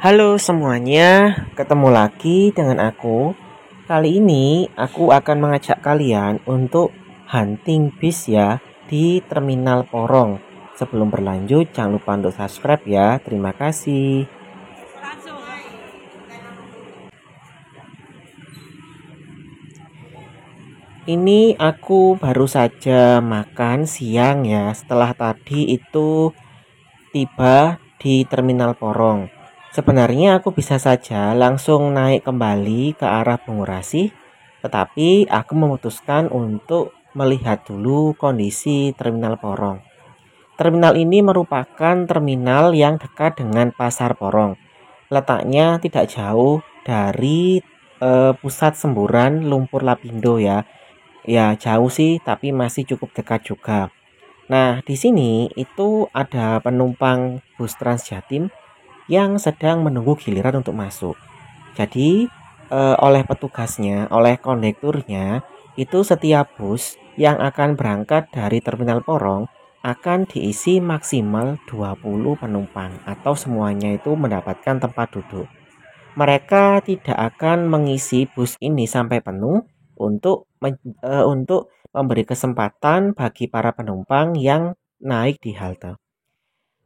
Halo semuanya, ketemu lagi dengan aku. Kali ini aku akan mengajak kalian untuk hunting bis ya di Terminal Porong. Sebelum berlanjut, jangan lupa untuk subscribe ya. Terima kasih. Ini aku baru saja makan siang ya. Setelah tadi itu tiba di Terminal Porong. Sebenarnya aku bisa saja langsung naik kembali ke arah Bungurasi, tetapi aku memutuskan untuk melihat dulu kondisi Terminal Porong. Terminal ini merupakan terminal yang dekat dengan Pasar Porong. Letaknya tidak jauh dari pusat semburan lumpur Lapindo ya. Ya jauh sih, tapi masih cukup dekat juga. Nah, di sini itu ada penumpang bus Transjatim yang sedang menunggu giliran untuk masuk. Jadi, oleh petugasnya, oleh kondekturnya, itu setiap bus yang akan berangkat dari Terminal Porong akan diisi maksimal 20 penumpang atau semuanya itu mendapatkan tempat duduk. Mereka tidak akan mengisi bus ini sampai penuh untuk memberi kesempatan bagi para penumpang yang naik di halte.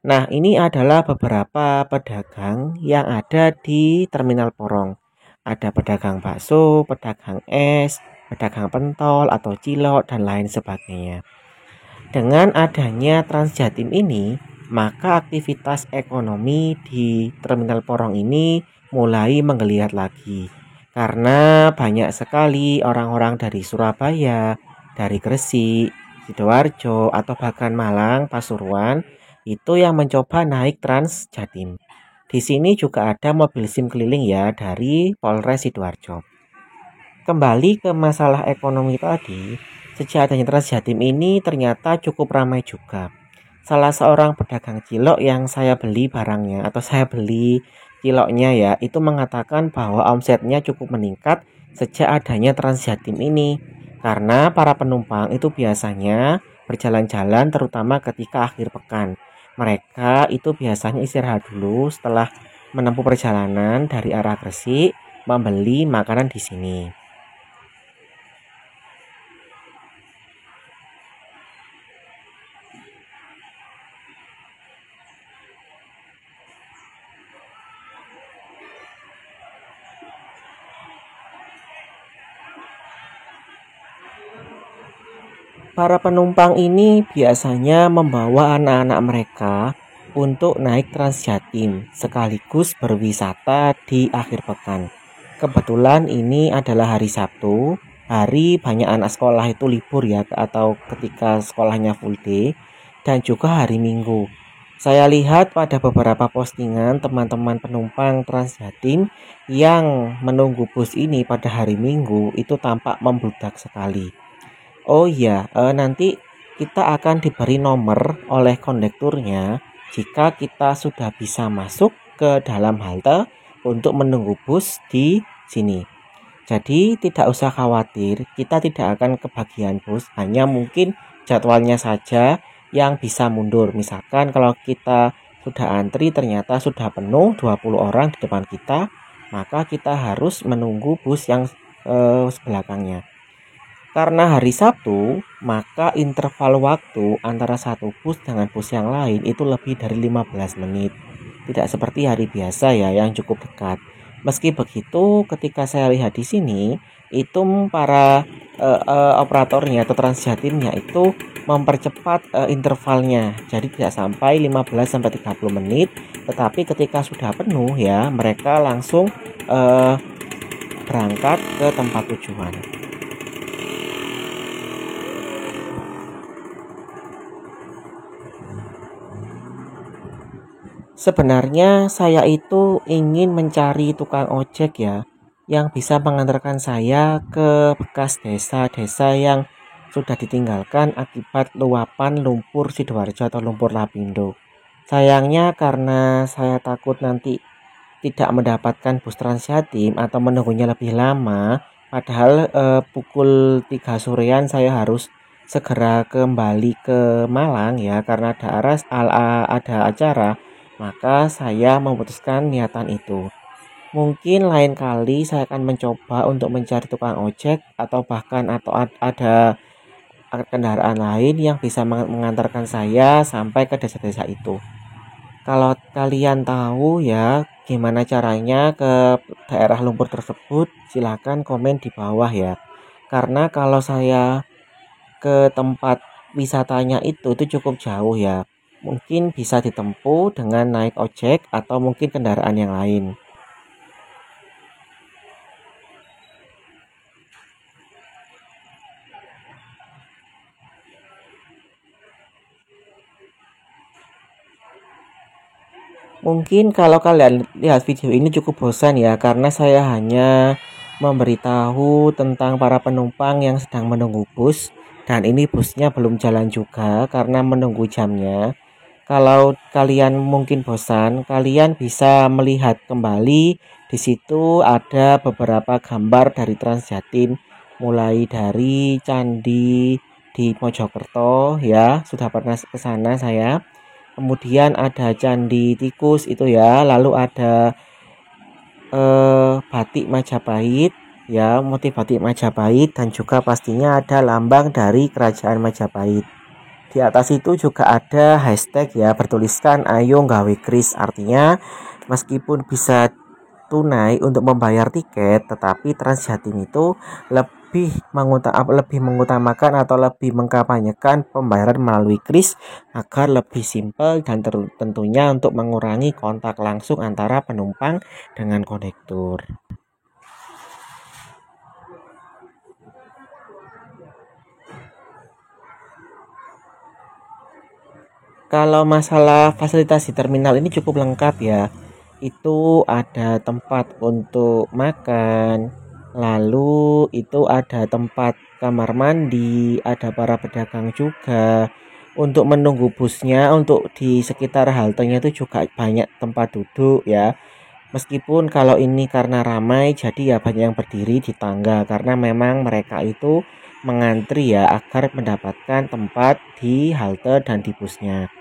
Nah, ini adalah beberapa pedagang yang ada di Terminal Porong. Ada pedagang bakso, pedagang es, pedagang pentol atau cilok, dan lain sebagainya. Dengan adanya Transjatim ini, maka aktivitas ekonomi di Terminal Porong ini mulai menggeliat lagi. Karena banyak sekali orang-orang dari Surabaya, dari Gresik, Sidoarjo, atau bahkan Malang, Pasuruan, itu yang mencoba naik Transjatim. Di sini juga ada mobil SIM keliling ya dari Polres Sidoarjo. Kembali ke masalah ekonomi tadi, sejak adanya Transjatim ini ternyata cukup ramai juga. Salah seorang pedagang cilok yang saya beli barangnya atau saya beli ciloknya ya, itu mengatakan bahwa omsetnya cukup meningkat sejak adanya Transjatim ini. Karena para penumpang itu biasanya berjalan-jalan terutama ketika akhir pekan. Mereka itu biasanya istirahat dulu setelah menempuh perjalanan dari arah Gresik membeli makanan di sini. Para penumpang ini biasanya membawa anak-anak mereka untuk naik Transjatim sekaligus berwisata di akhir pekan. Kebetulan ini adalah hari Sabtu, hari banyak anak sekolah itu libur ya atau ketika sekolahnya full day, dan juga hari Minggu. Saya lihat pada beberapa postingan teman-teman penumpang Transjatim yang menunggu bus ini pada hari Minggu itu tampak membludak sekali. Oh iya, nanti kita akan diberi nomor oleh kondekturnya jika kita sudah bisa masuk ke dalam halte untuk menunggu bus di sini. Jadi tidak usah khawatir, kita tidak akan kebagian bus, hanya mungkin jadwalnya saja yang bisa mundur. Misalkan kalau kita sudah antri ternyata sudah penuh 20 orang di depan kita, maka kita harus menunggu bus yang belakangnya. Karena hari Sabtu, maka interval waktu antara satu bus dengan bus yang lain itu lebih dari 15 menit. Tidak seperti hari biasa ya yang cukup dekat. Meski begitu, ketika saya lihat di sini, itu para operatornya atau Transjatimnya itu mempercepat intervalnya. Jadi tidak sampai 15 sampai 30 menit, tetapi ketika sudah penuh ya, mereka langsung berangkat ke tempat tujuan. Sebenarnya saya itu ingin mencari tukang ojek ya yang bisa mengantarkan saya ke bekas desa-desa yang sudah ditinggalkan akibat luapan lumpur Sidoarjo atau lumpur Lapindo. Sayangnya karena saya takut nanti tidak mendapatkan bus Transjatim atau menunggunya lebih lama, padahal pukul 3 sorean saya harus segera kembali ke Malang ya karena ada acara Maka saya memutuskan niatan itu. Mungkin lain kali saya akan mencoba untuk mencari tukang ojek atau bahkan ada kendaraan lain yang bisa mengantarkan saya sampai ke desa-desa itu. Kalau kalian tahu ya gimana caranya ke daerah lumpur tersebut, silakan komen di bawah ya. Karena kalau saya ke tempat wisatanya itu cukup jauh ya. Mungkin bisa ditempuh dengan naik ojek atau mungkin kendaraan yang lain. Mungkin kalau kalian lihat video ini cukup bosan ya, karena saya hanya memberitahu tentang para penumpang yang sedang menunggu bus, dan ini busnya belum jalan juga karena menunggu jamnya. Kalau kalian mungkin bosan, kalian bisa melihat kembali. Di situ ada beberapa gambar dari Transjatim, mulai dari candi di Mojokerto ya, sudah pernah ke sana saya. Kemudian ada candi tikus itu ya, lalu ada batik Majapahit ya, motif batik Majapahit, dan juga pastinya ada lambang dari kerajaan Majapahit. Di atas itu juga ada hashtag ya, bertuliskan ayo gawe kris, artinya meskipun bisa tunai untuk membayar tiket, tetapi Transjatim itu lebih mengutamakan atau lebih mengkampanyekan pembayaran melalui kris agar lebih simpel dan tentunya untuk mengurangi kontak langsung antara penumpang dengan kondektur. Kalau masalah fasilitas di terminal ini cukup lengkap ya. Itu ada tempat untuk makan, lalu itu ada tempat kamar mandi, ada para pedagang juga. Untuk menunggu busnya, untuk di sekitar haltenya itu juga banyak tempat duduk ya. Meskipun kalau ini karena ramai, jadi ya banyak yang berdiri di tangga karena memang mereka itu mengantri ya agar mendapatkan tempat di halte dan di busnya.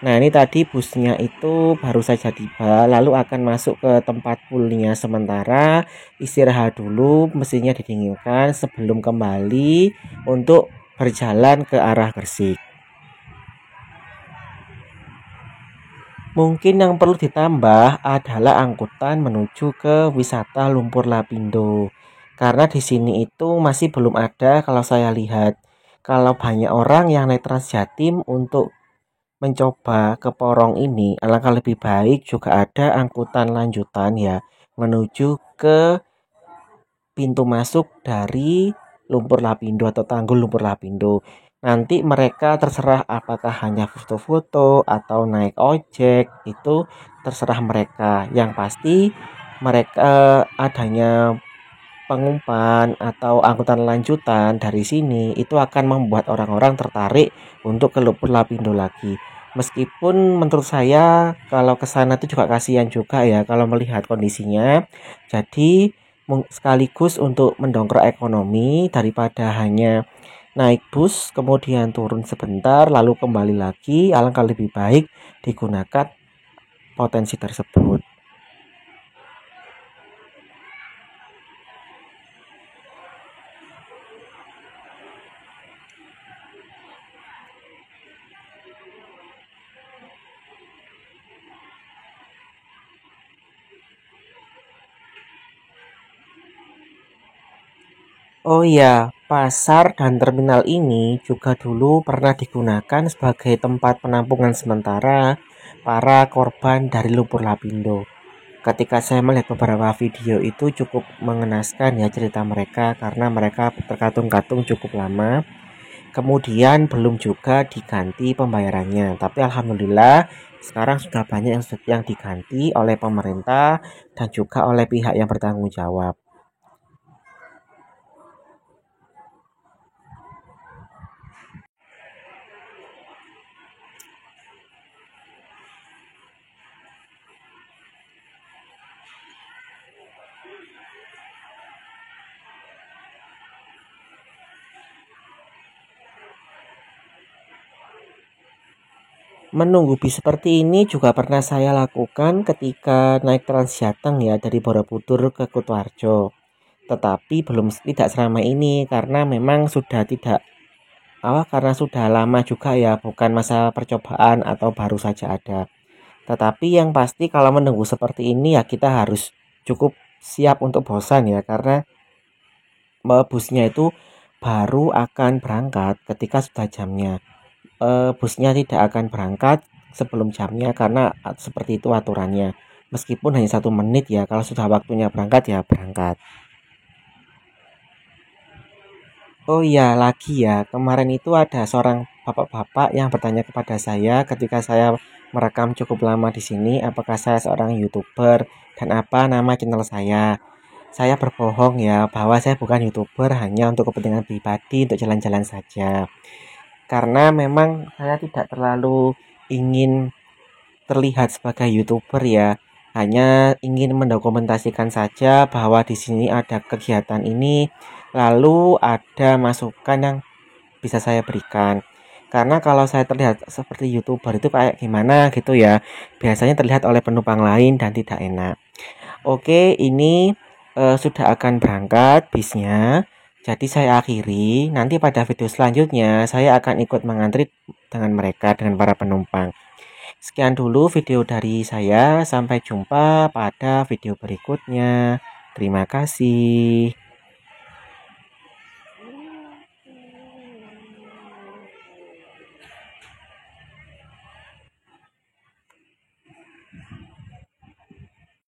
Nah, ini tadi busnya itu baru saja tiba, lalu akan masuk ke tempat poolnya sementara, istirahat dulu, mesinnya didinginkan sebelum kembali untuk berjalan ke arah Gresik. Mungkin yang perlu ditambah adalah angkutan menuju ke wisata Lumpur Lapindo. Karena di sini itu masih belum ada kalau saya lihat. Kalau banyak orang yang naik Transjatim untuk mencoba ke Porong ini, alangkah lebih baik juga ada angkutan lanjutan ya menuju ke pintu masuk dari Lumpur Lapindo atau Tanggul Lumpur Lapindo. Nanti mereka terserah apakah hanya foto-foto atau naik ojek, itu terserah mereka. Yang pasti mereka adanya pengumpan atau angkutan lanjutan dari sini itu akan membuat orang-orang tertarik untuk ke Lumpur Lapindo lagi. Meskipun menurut saya kalau ke sana itu juga kasihan juga ya kalau melihat kondisinya. Jadi sekaligus untuk mendongkrak ekonomi daripada hanya naik bus kemudian turun sebentar lalu kembali lagi, alangkah lebih baik digunakan potensi tersebut. Oh iya, pasar dan terminal ini juga dulu pernah digunakan sebagai tempat penampungan sementara para korban dari Lumpur Lapindo. Ketika saya melihat beberapa video itu cukup mengenaskan ya cerita mereka karena mereka terkatung-katung cukup lama. Kemudian belum juga diganti pembayarannya. Tapi alhamdulillah sekarang sudah banyak yang diganti oleh pemerintah dan juga oleh pihak yang bertanggung jawab. Menunggu bis seperti ini juga pernah saya lakukan ketika naik Trans Jateng ya dari Borobudur ke Kutoarjo. Tetapi belum tidak seramai ini karena memang sudah tidak karena sudah lama juga ya, bukan masa percobaan atau baru saja ada. Tetapi yang pasti kalau menunggu seperti ini ya kita harus cukup siap untuk bosan ya, karena busnya itu baru akan berangkat ketika sudah jamnya. Busnya tidak akan berangkat sebelum jamnya karena seperti itu aturannya. Meskipun hanya 1 menit ya, kalau sudah waktunya berangkat ya berangkat. Oh iya, lagi ya, kemarin itu ada seorang bapak-bapak yang bertanya kepada saya ketika saya merekam cukup lama di sini, apakah saya seorang YouTuber dan apa nama channel saya. Saya berbohong ya bahwa saya bukan YouTuber, hanya untuk kepentingan pribadi untuk jalan-jalan saja. Karena memang saya tidak terlalu ingin terlihat sebagai YouTuber ya. Hanya ingin mendokumentasikan saja bahwa di sini ada kegiatan ini, lalu ada masukan yang bisa saya berikan. Karena kalau saya terlihat seperti YouTuber itu kayak gimana gitu ya, biasanya terlihat oleh penumpang lain dan tidak enak. Oke, ini sudah akan berangkat bisnya. Jadi saya akhiri. Nanti pada video selanjutnya saya akan ikut mengantri dengan mereka, dengan para penumpang. Sekian dulu video dari saya. Sampai jumpa pada video berikutnya. Terima kasih.